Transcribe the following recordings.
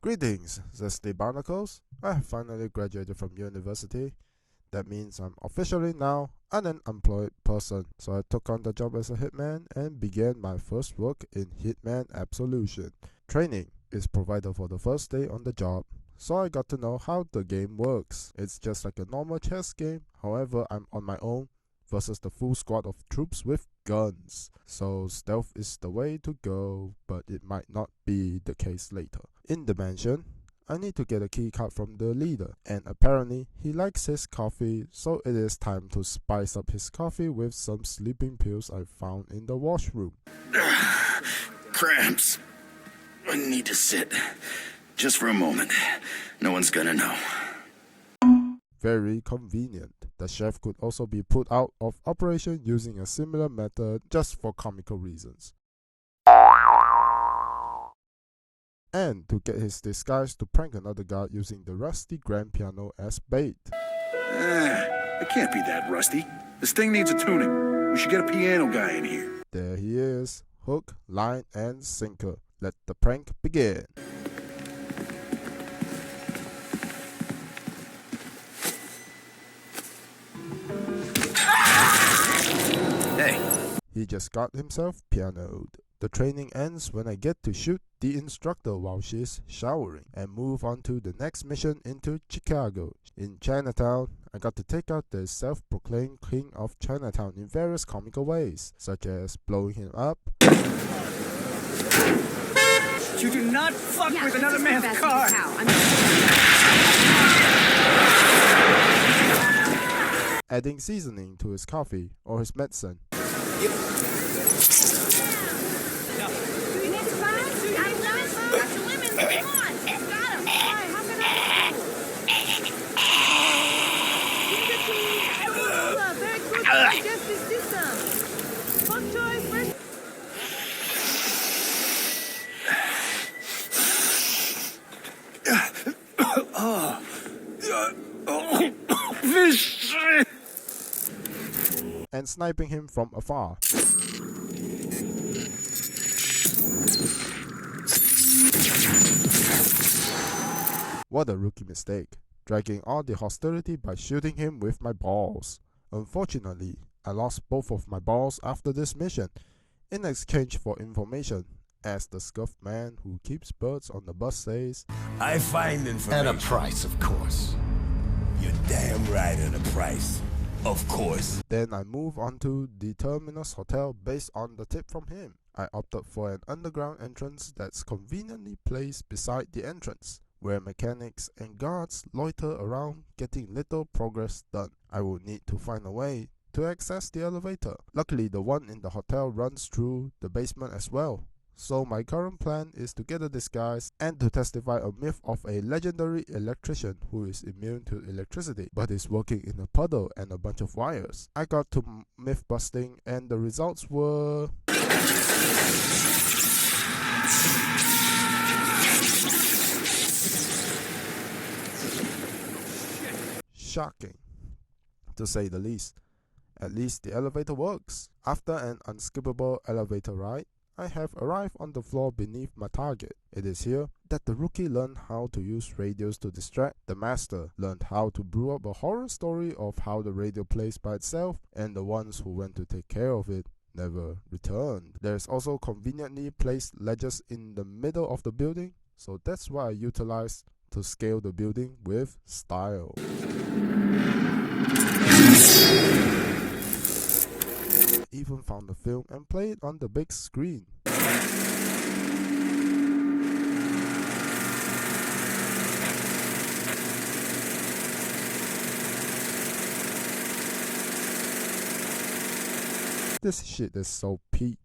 Greetings, Zesty Barnacles. I have finally graduated from university. That means I'm officially now an unemployed person. So I took on the job as a hitman and began my first work in Hitman Absolution. Training is provided for the first day on the job, so I got to know how the game works. It's just like a normal chess game, however I'm on my own versus the full squad of troops with guns. So stealth is the way to go, but it might not be the case later. In the mansion, I need to get a key card from the leader, and apparently he likes his coffee, so it is time to spice up his coffee with some sleeping pills I found in the washroom. Cramps. I need to sit. Just for a moment. No one's gonna know. Very convenient. The chef could also be put out of operation using a similar method just for comical reasons. And to get his disguise to prank another guard using the rusty grand piano as bait. It can't be that rusty. This thing needs a tuning. We should get a piano guy in here. There he is. Hook, line, and sinker. Let the prank begin. Hey. He just got himself pianoed. The training ends when I get to shoot the instructor while she's showering and move on to the next mission into Chicago. In Chinatown, I got to take out the self-proclaimed king of Chinatown in various comical ways, such as blowing him up, You do not fuck with another man's car! adding seasoning to his coffee or his medicine. And sniping him from afar. What a rookie mistake, dragging all the hostility by shooting him with my balls. Unfortunately, I lost both of my balls after this mission, in exchange for information, as the scuffed man who keeps birds on the bus says, I find information. At a price, of course. You're damn right at a price. Of course. Then I move on to the Terminus Hotel based on the tip from him. I opted for an underground entrance that's conveniently placed beside the entrance, where mechanics and guards loiter around getting little progress done. I will need to find a way to access the elevator. Luckily, the one in the hotel runs through the basement as well. So my current plan is to get a disguise and to testify a myth of a legendary electrician who is immune to electricity but is working in a puddle and a bunch of wires. I got to myth busting and the results were... shocking, to say the least. At least the elevator works. After an unskippable elevator ride, I have arrived on the floor beneath my target. It is here that the rookie learned how to use radios to distract, the master learned how to brew up a horror story of how the radio plays by itself, and the ones who went to take care of it never returned. There's also conveniently placed ledges in the middle of the building, so that's why I utilized to scale the building with style. Even found the film and played it on the big screen. This shit is so peak.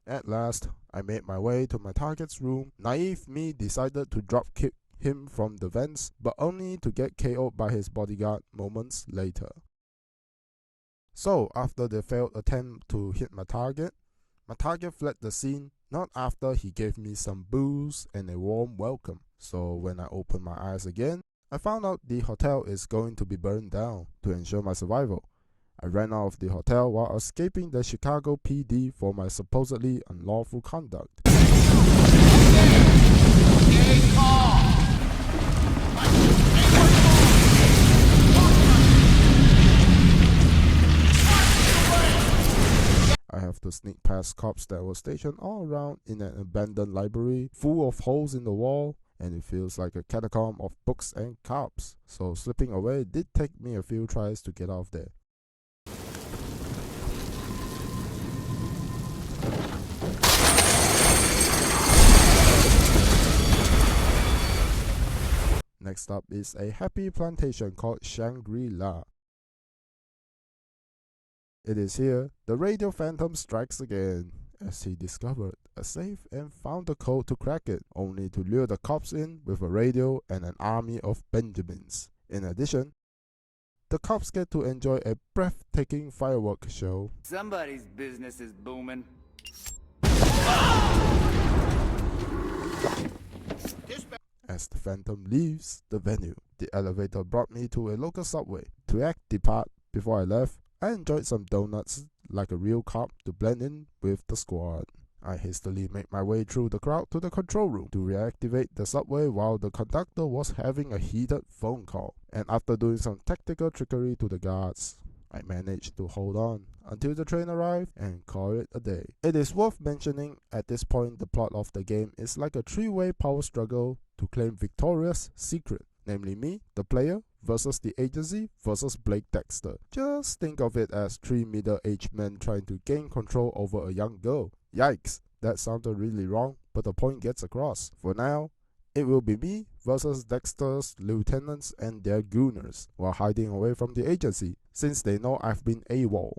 At last, I made my way to my target's room. Naive me decided to drop kick him from the vents, but only to get KO'd by his bodyguard moments later. So, after the failed attempt to hit my target fled the scene not after he gave me some booze and a warm welcome. So when I opened my eyes again, I found out the hotel is going to be burned down to ensure my survival. I ran out of the hotel while escaping the Chicago PD for my supposedly unlawful conduct. Stay calm. sneak past cops that were stationed all around in an abandoned library full of holes in the wall, and it feels like a catacomb of books and cops. So slipping away did take me a few tries to get out of there. Next up is a happy plantation called Shangri-La. It is here the radio phantom strikes again, as he discovered a safe and found the code to crack it, only to lure the cops in with a radio and an army of Benjamins. In addition, the cops get to enjoy a breathtaking fireworks show. Somebody's business is booming. As the phantom leaves the venue, the elevator brought me to a local subway. To act the part before I left, I enjoyed some donuts like a real cop to blend in with the squad. I hastily made my way through the crowd to the control room to reactivate the subway while the conductor was having a heated phone call. And after doing some tactical trickery to the guards, I managed to hold on until the train arrived and call it a day. It is worth mentioning at this point the plot of the game is like a three-way power struggle to claim Victoria's secret, namely me, the player, versus the agency versus Blake Dexter. Just think of it as three middle-aged men trying to gain control over a young girl. Yikes, that sounded really wrong, but the point gets across. For now, it will be me versus Dexter's lieutenants and their gooners while hiding away from the agency, since they know I've been AWOL.